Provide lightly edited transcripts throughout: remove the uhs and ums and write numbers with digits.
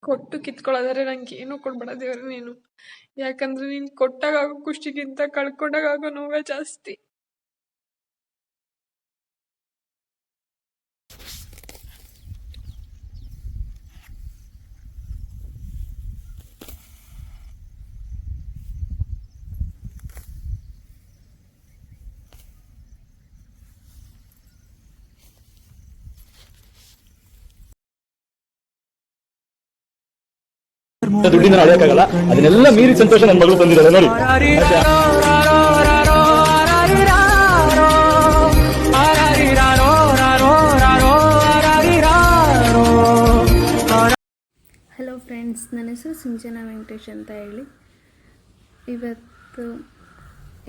ಕೊಟ್ಟು ಕಿತ್ಕೊಳ್ಳೋದಾದ್ರೆ ನಂಗೆ ಏನು ಕೊಡ್ಬೇಡ ದೇವ್ರೆ ನೀನು. ಯಾಕಂದ್ರೆ ನೀನು ಕೊಟ್ಟಾಗ ಆಗೋ ಖುಷಿಗಿಂತ ಕಳ್ಕೊಂಡಾಗ ಆಗೋ ನೋವೇ ಜಾಸ್ತಿ. ದುಡ್ಡಿಂದ ಅಳೆಯಕ್ಕಾಗಲ್ಲ. ಅದನ್ನೆಲ್ಲ ಮೀರಿ ಸಂತೋಷ ನನ್ನ ಮಗಳು ಬಂದಿದ್ದಾಳೆ ನೋಡಿ. ಹಲೋ ಫ್ರೆಂಡ್ಸ್, ನನ್ನ ಹೆಸರು ಸಿಂಚನಾ ವೆಂಕಟೇಶ್ ಅಂತ ಹೇಳಿ.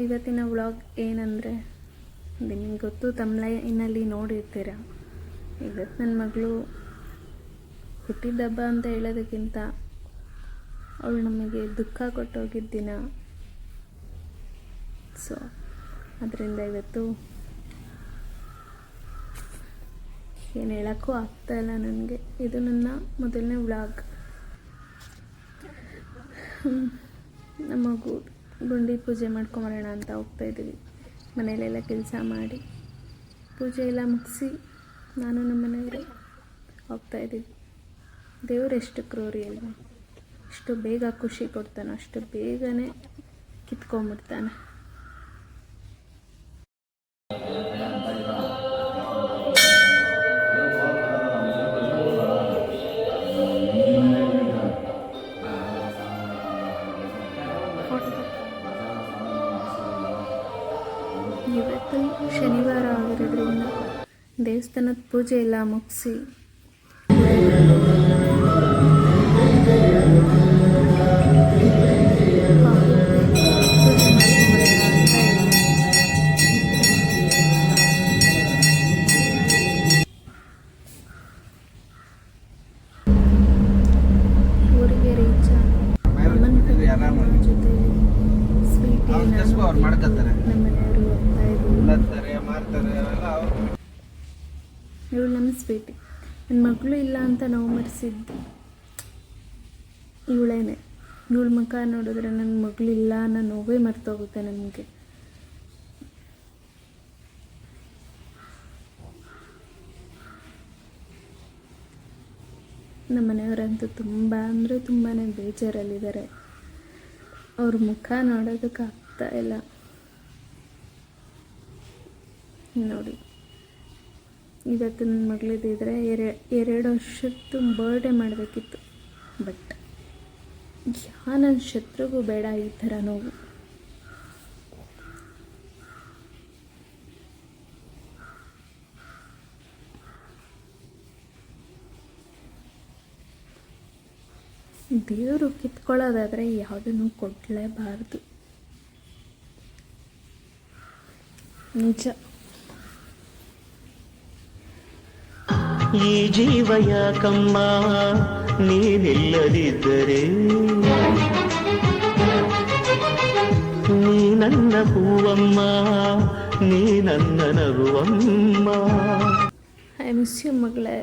ಇವತ್ತಿನ ವ್ಲಾಗ್ ಏನಂದರೆ, ನಿಮಗೆ ಗೊತ್ತು, ತಮಿಳಿನಲ್ಲಿ ನೋಡಿರ್ತೀರ. ಇವತ್ತು ನನ್ನ ಮಗಳು ಹುಟ್ಟಿದಬ್ಬ ಅಂತ ಹೇಳೋದಕ್ಕಿಂತ ಅವಳು ನಮಗೆ ದುಃಖ ಕೊಟ್ಟೋಗಿದ್ದ ದಿನ. ಸೊ ಅದರಿಂದ ಇವತ್ತು ಏನು ಹೇಳೋಕ್ಕೂ ಆಗ್ತಾಯಿಲ್ಲ ನನಗೆ. ಇದು ನನ್ನ ಮೊದಲನೇ ವ್ಲಾಗ್. ನಮ್ಮ ಗುಂಡಿ ಪೂಜೆ ಮಾಡ್ಕೊಂಬರೋಣ ಅಂತ ಹೋಗ್ತಾಯಿದ್ದೀವಿ. ಮನೆಯಲ್ಲೆಲ್ಲ ಕೆಲಸ ಮಾಡಿ ಪೂಜೆ ಎಲ್ಲ ಮುಗಿಸಿ ನಾನು ನಮ್ಮ ಮನೆಯವರು ಹೋಗ್ತಾಯಿದ್ದೀವಿ. ದೇವರು ಎಷ್ಟು ಕ್ರೂರಿ ಅಲ್ವಾ, ಎಷ್ಟು ಬೇಗ ಖುಷಿ ಕೊಡ್ತಾನೋ ಅಷ್ಟು ಬೇಗನೆ ಕಿತ್ಕೊಂಡ್ಬಿಡ್ತಾನೆ. ಇವತ್ತು ಶನಿವಾರ ಆಗಿರೋದ್ರಿಂದ ದೇವಸ್ಥಾನದ ಪೂಜೆ ಎಲ್ಲ ಮುಗಿಸಿ ಊರಿಗೆ ರೀಚ್ ಜೊತೆ ಸ್ವೀಟ್ ನಮ್ಮ ಮನೆಯವರು ಹೋಗ್ತಾ ಇದ್ದೀವಿ. ಇವಳು ನಮ್ಮ ಸ್ವೀಟಿ. ನನ್ನ ಮಗಳು ಇಲ್ಲ ಅಂತ ನಾವು ಮರೆಸಿದ್ದು ಇವಳೇನೆ. ಇವಳ ಮುಖ ನೋಡಿದ್ರೆ ನನ್ನ ಮಗಳಿಲ್ಲ ಅನ್ನೋ ನೋವೇ ಮರ್ತೋಗುತ್ತೆ ನಮಗೆ. ನಮ್ಮ ಮನೆಯವರಂತೂ ತುಂಬ ಅಂದರೆ ತುಂಬಾ ಬೇಜಾರಲ್ಲಿದ್ದಾರೆ. ಅವ್ರ ಮುಖ ನೋಡೋದಕ್ಕೆ ಆಗ್ತಾ ಇಲ್ಲ. ನೋಡಿ, ಇವತ್ತು ನನ್ನ ಮಗಳಿದ್ದಿದ್ರೆ 2 ವರ್ಷದ್ದು ಬರ್ಡೇ ಮಾಡಬೇಕಿತ್ತು. ಬಟ್ ನನ್ನ ಶತ್ರುಗೂ ಬೇಡ ಈ ಥರ ನೋವು. ದೇವರು ಕಿತ್ಕೊಳ್ಳೋದಾದರೆ ಯಾವುದನ್ನು ಕೊಡಲೇಬಾರ್ದು. ನಿಜ. ಈ ಜೀವ ಯಾಕಮ್ಮ ನೀನಿಲ್ಲದಿದ್ದರೆ, ನೀ ನನ್ನ ಹೂವಮ್ಮ, ನೀ ನನ್ನ ನಗುವಮ್ಮ. ಐ ಮಿಸ್ ಯು ಮಗಳೇ.